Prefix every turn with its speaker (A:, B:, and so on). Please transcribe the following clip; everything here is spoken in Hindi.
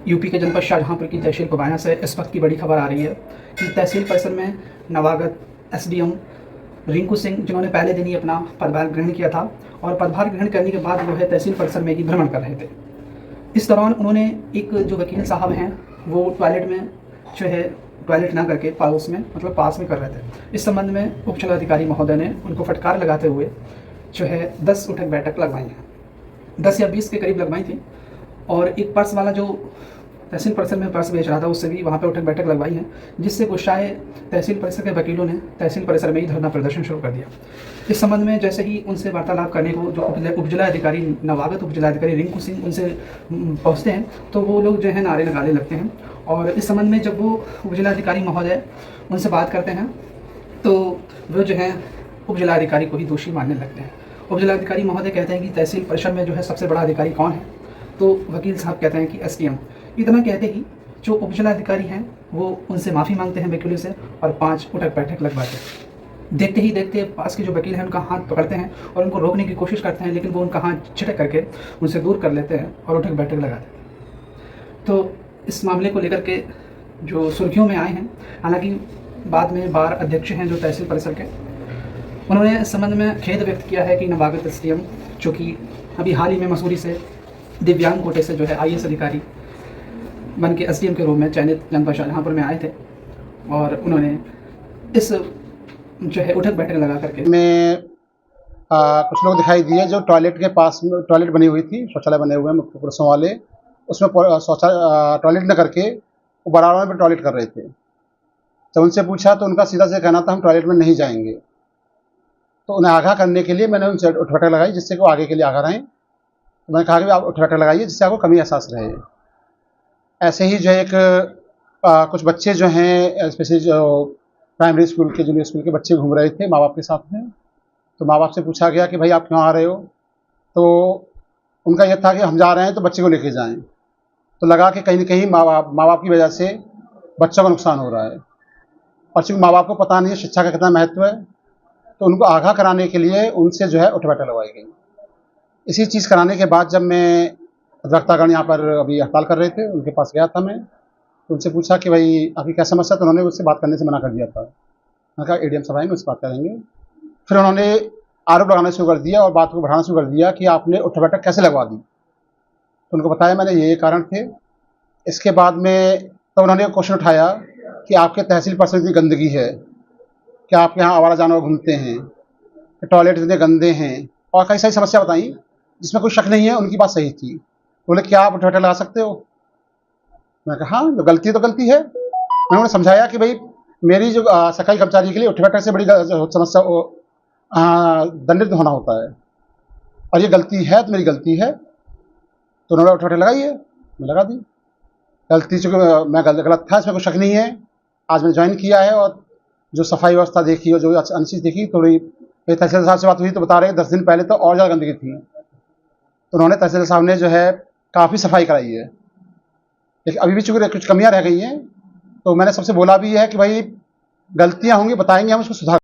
A: यूपी के जनपद शाहजहाँपुर की तहसील पबाया से इस वक्त की बड़ी खबर आ रही है कि तहसील परिसर में नवागत एसडीएम रिंकू सिंह, जिन्होंने पहले दिन ही अपना पदभार ग्रहण किया था और पदभार ग्रहण करने के बाद वो है तहसील परिसर में ही भ्रमण कर रहे थे। इस दौरान उन्होंने एक जो वकील साहब हैं वो टॉयलेट में जो है टॉयलेट ना करके पास में कर रहे थे। इस संबंध में उप जिलाधिकारी महोदय ने उनको फटकार लगाते हुए जो है 10 उठक बैठक लगवाई हैं, 10 या 20 के करीब लगवाई थी। और एक पर्स वाला जो तहसील परिसर में पर्स बेच रहा था उससे भी वहाँ पे उठक बैठक लगवाई है, जिससे गुस्साए तहसील परिसर के वकीलों ने तहसील परिसर में ही धरना प्रदर्शन शुरू कर दिया। इस संबंध में जैसे ही उनसे वार्तालाप करने को जो उप जिलाधिकारी नवागत उप जिलाधिकारी रिंकू सिंह उनसे पहुँचते हैं तो वो लोग जो है नारे लगाने लगते हैं। और इस संबंध में जब वो उप जिलाधिकारी महोदय उनसे बात करते हैं तो वो जो है उप जिलाधिकारी को ही दोषी मानने लगते हैं। उप जिलाधिकारी महोदय कहते हैं कि तहसील परिषद में जो है सबसे बड़ा अधिकारी कौन है, तो वकील साहब कहते हैं कि एसडीएम। इतना कहते ही जो उप जिलाधिकारी हैं वो उनसे माफ़ी मांगते हैं वकीलों से और 5 उठक बैठक लगवाते हैं। देखते ही देखते पास के जो वकील हैं उनका हाथ पकड़ते हैं और उनको रोकने की कोशिश करते हैं, लेकिन वो उनका हाथ झटक करके उनसे दूर कर लेते हैं और उठक बैठक लगाते हैं। तो इस मामले को लेकर के जो सुर्खियों में आए हैं, हालांकि बाद में बार अध्यक्ष हैं जो तहसील परिसर के, उन्होंने इस संबंध में खेद व्यक्त किया है कि नवागत एसडीएम, जो कि अभी हाल ही में मसूरी से दिव्यांग कोटे से जो है आईएएस अधिकारी बन के एसडीएम के रूप में चयनित जनपद शाहजहाँपुर में आए थे, और उन्होंने इस जो है उठक बैठक लगा करके
B: में कुछ लोग दिखाई दिए जो टॉयलेट के पास में टॉयलेट बनी हुई थी, शौचालय बने हुए हैं मुख्य पुरुषों वाले, उसमें टॉयलेट न करके वो बराबर में टॉयलेट कर रहे थे। जब उनसे पूछा तो उनका सीधा से कहना था हम टॉयलेट में नहीं जाएंगे। तो उन्हें आगाह करने के लिए मैंने उनसे उठ बैठक लगाई, जिससे कि वो आगे के लिए आगाह रहें। तो मैंने कहा कि आप उठ बैठक लगाइए जिससे आपको कमी एहसास रहे। ऐसे ही जो एक कुछ बच्चे जो हैं स्पेशली जो प्राइमरी स्कूल के जूनियर स्कूल के बच्चे घूम रहे थे माँ बाप के साथ में, तो माँ बाप से पूछा गया कि भाई आप क्यों आ रहे हो, तो उनका यह था कि हम जा रहे हैं तो बच्चे को लेके जाएं। तो लगा कि कहीं ना कहीं माँ बाप की वजह से बच्चों का नुकसान हो रहा है, और चूँकि माँ बाप को पता नहीं है शिक्षा का कितना महत्व है, तो उनको आगाह कराने के लिए उनसे जो है उठ बैठक लगवाई गई। इसी चीज़ कराने के बाद जब मैं अधिवक्तागण यहाँ पर अभी हड़ताल कर रहे थे, उनके पास गया था मैं, तो उनसे पूछा कि भाई आपकी क्या समस्या, तो उन्होंने उससे बात करने से मना कर दिया था। मैंने कहा एडीएम साहब आएंगे उससे बात करेंगे। फिर उन्होंने आरोप लगाना शुरू कर दिया और बात को बढ़ाना शुरू कर दिया कि आपने उठ बैठक कैसे लगवा दी। तो उनको बताया मैंने ये कारण थे। इसके बाद में तो उन्होंने क्वेश्चन उठाया कि आपके तहसील परिसर इतनी गंदगी है, क्या आपके यहाँ आवारा जानवर घूमते हैं, टॉयलेट इतने गंदे हैं, और कई सारी समस्या बताई जिसमें कोई शक नहीं है, उनकी बात सही थी। बोले क्या आप उठ बैठक लगा सकते हो? मैं कहा हाँ, जो गलती तो गलती है। मैंने उन्हें समझाया कि भाई मेरी जो सरकारी कर्मचारी के लिए उठ बैठक से बड़ी समस्या दंडित होना होता है, और ये गलती है तो मेरी गलती है। तो उन्होंने उठ बैठक लगाई है, मैं लगा दी। गलती चूँकि मैं गलत था इसमें कोई शक नहीं है। आज मैंने ज्वाइन किया है और जो सफाई व्यवस्था देखी और जो अन्य चीज़ देखी, थोड़ी तहसीलदार साहब से बात हुई तो बता रहे 10 दिन पहले तो और ज़्यादा गंदगी थी। तो उन्होंने तहसीलदार साहब ने जो है काफ़ी सफाई कराई है, लेकिन अभी भी चूँकि कुछ कमियाँ रह गई हैं, तो मैंने सबसे बोला भी है कि भाई गलतियाँ होंगी बताएंगे, हम उसको सुधार